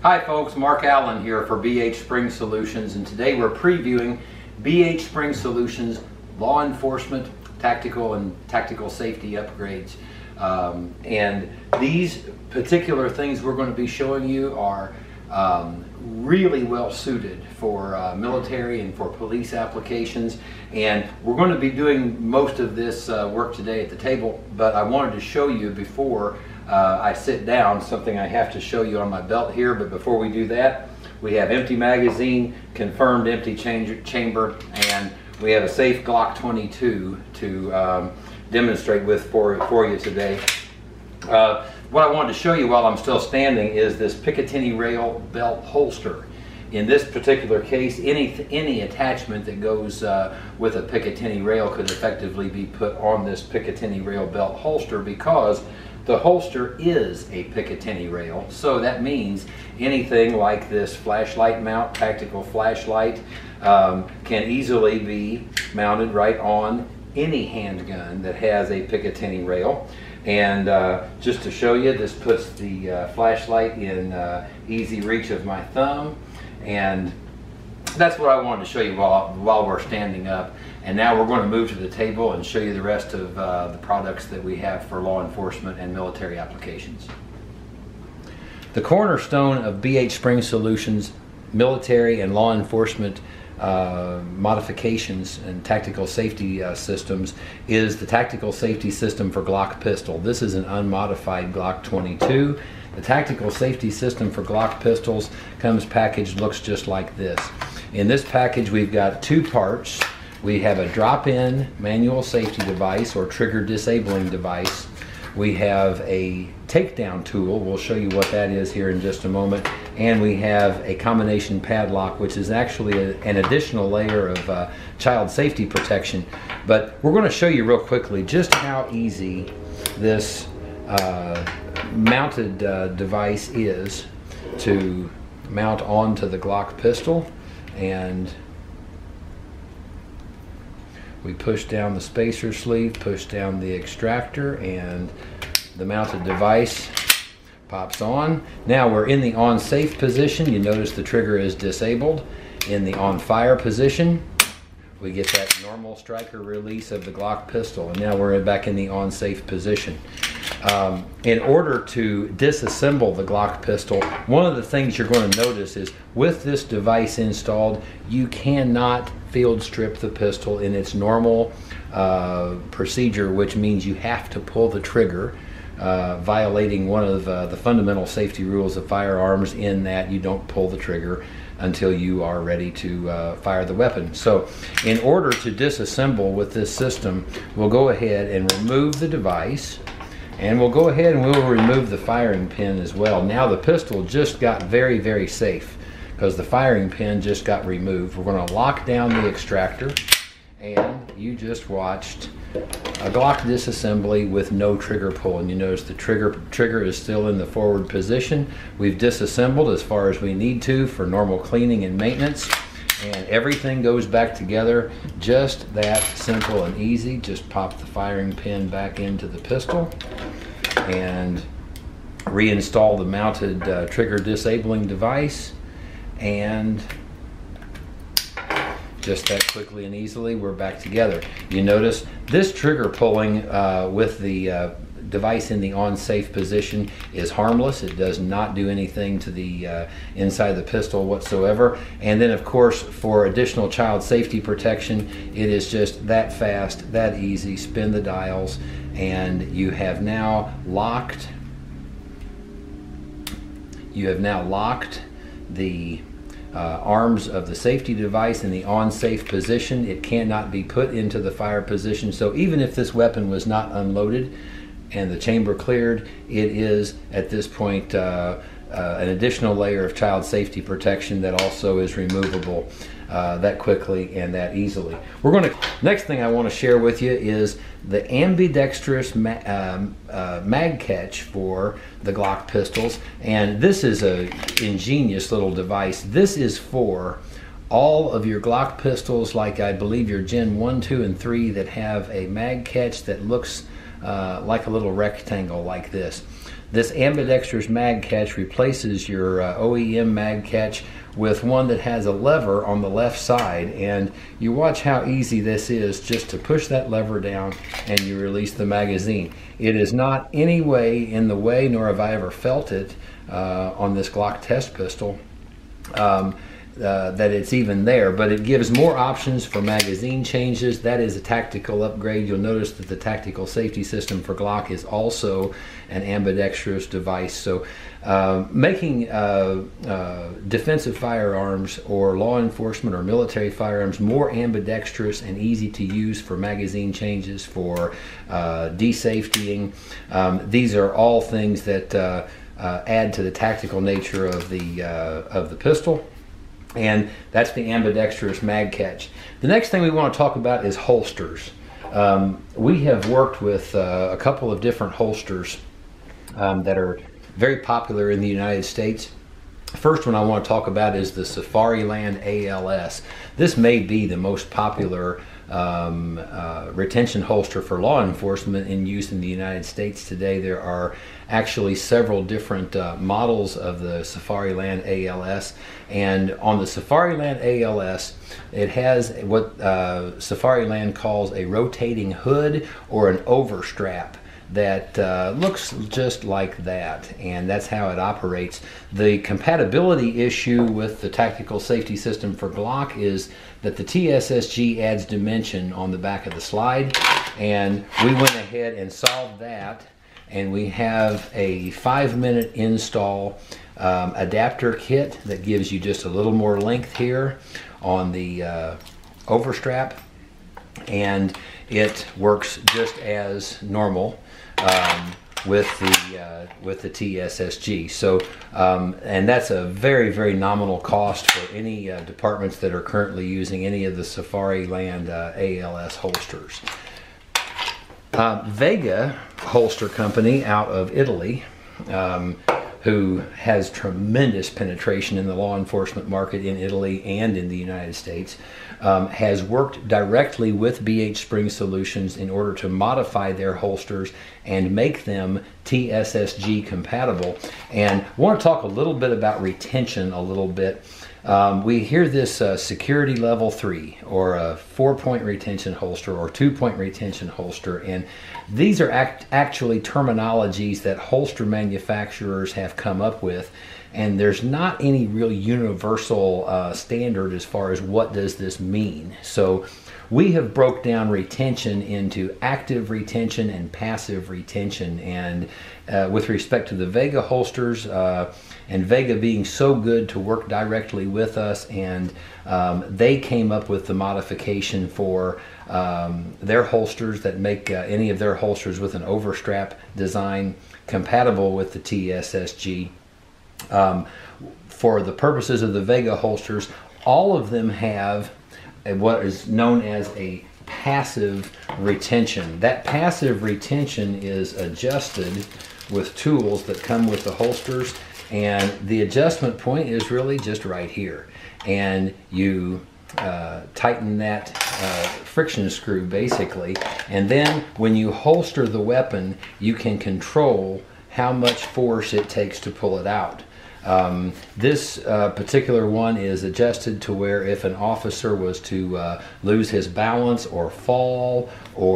Hi folks, Mark Allen here for BH Spring Solutions, and today we're previewing BH Spring Solutions law enforcement tactical and tactical safety upgrades. And these particular things we're going to be showing you are really well suited for military and for police applications, and we're going to be doing most of this work today at the table, but I wanted to show you before I sit down something I have to show you on my belt here. But before we do that, we have empty magazine, confirmed empty chamber, and we have a safe Glock 22 to demonstrate with for you today. What I wanted to show you while I'm still standing is this Picatinny rail belt holster. In this particular case, any attachment that goes with a Picatinny rail could effectively be put on this Picatinny rail belt holster, because the holster is a Picatinny rail. So that means anything like this flashlight mount, tactical flashlight, can easily be mounted right on any handgun that has a Picatinny rail. And just to show you, this puts the flashlight in easy reach of my thumb, and that's what I wanted to show you while we're standing up. And now we're going to move to the table and show you the rest of the products that we have for law enforcement and military applications. The cornerstone of BH Spring Solutions military and law enforcement modifications and tactical safety systems is the tactical safety system for Glock pistol. This is an unmodified Glock 22. The tactical safety system for Glock pistols comes packaged, looks just like this. In this package we've got two parts. We have a drop-in manual safety device or trigger disabling device. We have a takedown tool. We'll show you what that is here in just a moment. And we have a combination padlock, which is actually an additional layer of child safety protection. But we're going to show you real quickly just how easy this mounted device is to mount onto the Glock pistol. And we push down the spacer sleeve, push down the extractor, and the mounted device pops on. Now we're in the on safe position. You notice the trigger is disabled. In the on fire position, we get that normal striker release of the Glock pistol, and now we're back in the on safe position. In order to disassemble the Glock pistol, one of the things you're going to notice is with this device installed, you cannot field strip the pistol in its normal procedure, which means you have to pull the trigger, violating one of the fundamental safety rules of firearms, in that you don't pull the trigger until you are ready to fire the weapon. So in order to disassemble with this system, we'll go ahead and remove the device, and we'll go ahead and we'll remove the firing pin as well. Now the pistol just got very, very safe because the firing pin just got removed. We're going to lock down the extractor, and you just watched a Glock disassembly with no trigger pull. And you notice the trigger is still in the forward position. We've disassembled as far as we need to for normal cleaning and maintenance, and everything goes back together just that simple and easy. Just pop the firing pin back into the pistol and reinstall the mounted trigger disabling device, and just that quickly and easily we're back together. You notice this trigger pulling with the device in the on safe position is harmless. It does not do anything to the inside the pistol whatsoever. And then of course, for additional child safety protection, it is just that fast, that easy. Spin the dials, and you have now locked the arms of the safety device in the on safe position. It cannot be put into the fire position. So even if this weapon was not unloaded and the chamber cleared, it is at this point an additional layer of child safety protection that also is removable that quickly and that easily. Next thing I want to share with you is the ambidextrous mag catch for the Glock pistols, and this is a ingenious little device. This is for all of your Glock pistols, like I believe your Gen 1, 2, and 3, that have a mag catch that looks like a little rectangle like this. This ambidextrous mag catch replaces your OEM mag catch with one that has a lever on the left side, and you watch how easy this is just to push that lever down and you release the magazine. It is not any way in the way, nor have I ever felt it on this Glock test pistol, that it's even there, but it gives more options for magazine changes. That is a tactical upgrade. You'll notice that the tactical safety system for Glock is also an ambidextrous device. So making defensive firearms or law enforcement or military firearms more ambidextrous and easy to use for magazine changes, for de-safetying, these are all things that add to the tactical nature of the pistol. And that's the ambidextrous mag catch. The next thing we want to talk about is holsters. We have worked with a couple of different holsters that are very popular in the United States. First one I want to talk about is the Safariland ALS. This may be the most popular retention holster for law enforcement in use in the United States today. There are actually several different models of the Safariland ALS, and on the Safariland ALS it has what Safariland calls a rotating hood or an overstrap that looks just like that, and that's how it operates. The compatibility issue with the tactical safety system for Glock is that the TSSG adds dimension on the back of the slide, and we went ahead and solved that, and we have a 5-minute install adapter kit that gives you just a little more length here on the overstrap, and it works just as normal with the TSSG. So and that's a very, very nominal cost for any departments that are currently using any of the Safariland ALS holsters. Vega Holster Company out of Italy, who has tremendous penetration in the law enforcement market in Italy and in the United States, has worked directly with BH Spring Solutions in order to modify their holsters and make them TSSG compatible. And I want to talk a little bit about retention a little bit. We hear this security level 3 or a 4-point retention holster or 2-point retention holster, and these are actually terminologies that holster manufacturers have come up with, and there's not any real universal standard as far as what does this mean. So we have broke down retention into active retention and passive retention, and with respect to the Vega holsters, and Vega being so good to work directly with us, and they came up with the modification for their holsters that make any of their holsters with an overstrap design compatible with the TSSG. For the purposes of the Vega holsters, all of them have what is known as a passive retention. That passive retention is adjusted with tools that come with the holsters, and the adjustment point is really just right here, and you tighten that friction screw basically, and then when you holster the weapon you can control how much force it takes to pull it out. This particular one is adjusted to where if an officer was to lose his balance or fall,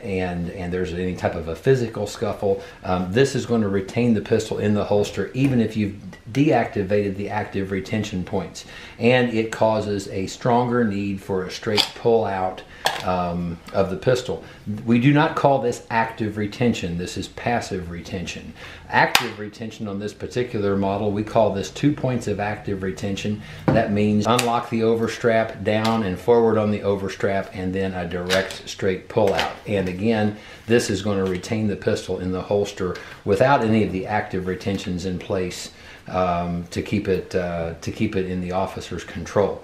and there's any type of a physical scuffle, this is going to retain the pistol in the holster even if you've deactivated the active retention points, and it causes a stronger need for a straight pull out of the pistol. We do not call this active retention. This is passive retention. Active retention on this particular model, we call this 2 points of active retention. That means unlock the overstrap, down and forward on the overstrap, and then a direct straight pull out. And again, this is going to retain the pistol in the holster without any of the active retentions in place to keep it in the officer's control.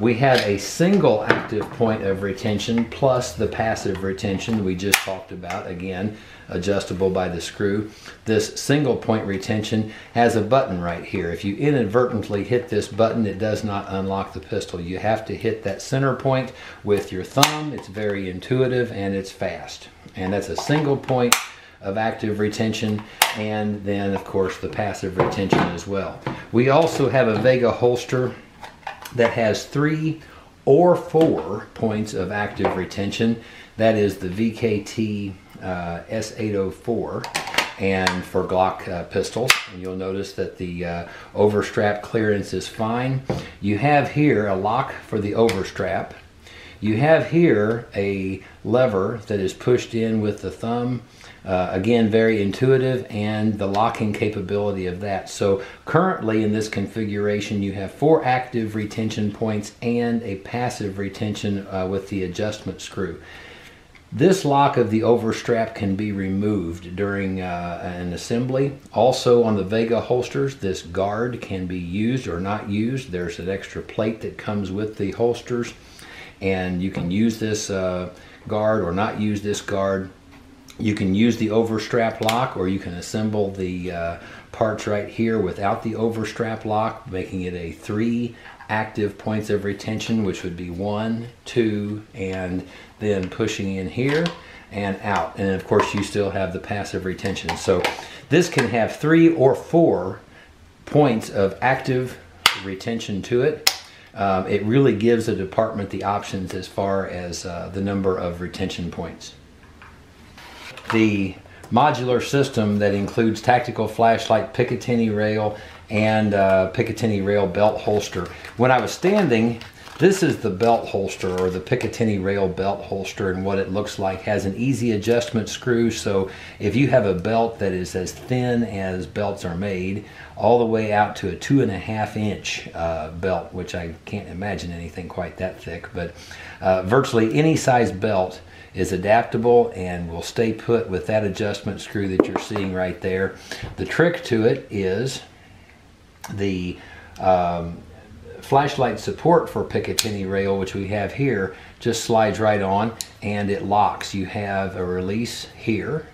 We have a single active point of retention plus the passive retention we just talked about, again adjustable by the screw. This single point retention has a button right here. If you inadvertently hit this button, it does not unlock the pistol. You have to hit that center point with your thumb. It's very intuitive and it's fast, and that's a single point of active retention, and then of course the passive retention as well. We also have a Vega holster that has 3 or 4 points of active retention. That is the VKT S804 and for Glock pistols. And you'll notice that the overstrap clearance is fine. You have here a lock for the overstrap. You have here a lever that is pushed in with the thumb. Again, very intuitive, and the locking capability of that. So currently in this configuration you have 4 active retention points and a passive retention with the adjustment screw. This lock of the overstrap can be removed during an assembly. Also on the Vega holsters, this guard can be used or not used. There's an extra plate that comes with the holsters, and you can use this guard or not use this guard. You can use the overstrap lock, or you can assemble the parts right here without the overstrap lock, making it a 3 active points of retention, which would be 1, 2, and then pushing in here and out. And of course you still have the passive retention. So this can have 3 or 4 points of active retention to it. It really gives the department the options as far as the number of retention points. The modular system that includes tactical flashlight, Picatinny rail, and Picatinny rail belt holster. When I was standing, this is the belt holster, or the Picatinny rail belt holster, and what it looks like. Has an easy adjustment screw, so if you have a belt that is as thin as belts are made, all the way out to a 2.5 inch belt, which I can't imagine anything quite that thick, but virtually any size belt is adaptable and will stay put with that adjustment screw that you're seeing right there. The trick to it is the flashlight support for Picatinny rail, which we have here, just slides right on and it locks. You have a release here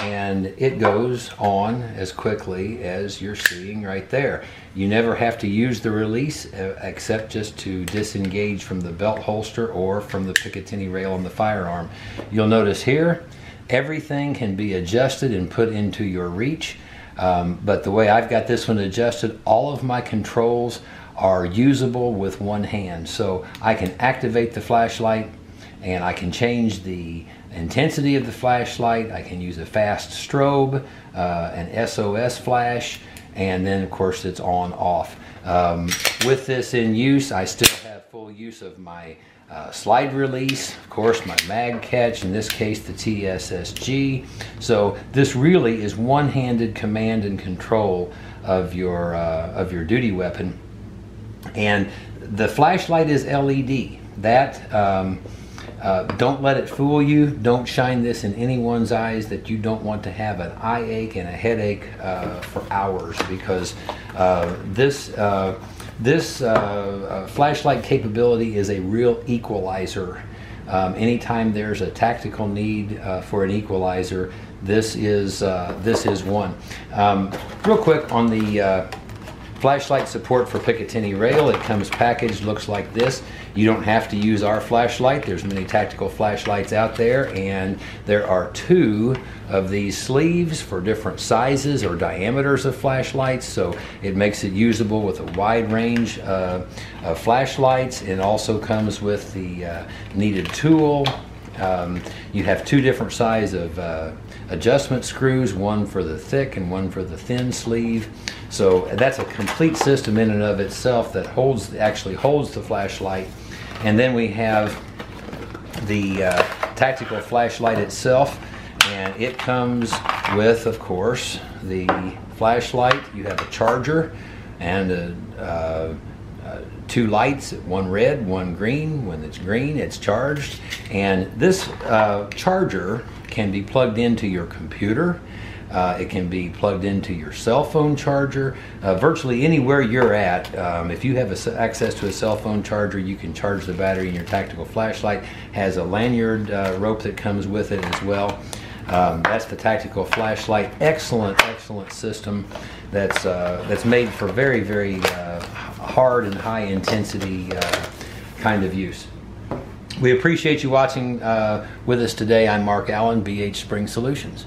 and it goes on as quickly as you're seeing right there. You never have to use the release except just to disengage from the belt holster or from the Picatinny rail on the firearm. You'll notice here everything can be adjusted and put into your reach, but the way I've got this one adjusted, all of my controls are usable with one hand. So I can activate the flashlight and I can change the intensity of the flashlight. I can use a fast strobe, an SOS flash, and then of course it's on off. With this in use, I still have full use of my slide release, of course my mag catch, in this case the TSSG. So this really is one-handed command and control of your duty weapon. And the flashlight is LED. That don't let it fool you. Don't shine this in anyone's eyes that you don't want to have an eye ache and a headache for hours, because this flashlight capability is a real equalizer. Anytime there's a tactical need for an equalizer, this is one. Real quick on the flashlight support for Picatinny rail, it comes packaged, looks like this. You don't have to use our flashlight. There's many tactical flashlights out there, and there are 2 of these sleeves for different sizes or diameters of flashlights, so it makes it usable with a wide range of flashlights. It also comes with the needed tool. You have 2 different size of adjustment screws, one for the thick and one for the thin sleeve. So that's a complete system in and of itself that actually holds the flashlight. And then we have the tactical flashlight itself, and it comes with, of course, the flashlight. You have a charger and 2 lights, one red, one green. When it's green, it's charged. And this charger can be plugged into your computer. It can be plugged into your cell phone charger. Virtually anywhere you're at, if you have access to a cell phone charger, you can charge the battery in your tactical flashlight. Has a lanyard rope that comes with it as well. That's the tactical flashlight. Excellent system that's made for very, very hard and high intensity kind of use. We appreciate you watching with us today. I'm Mark Allen, BH Spring Solutions.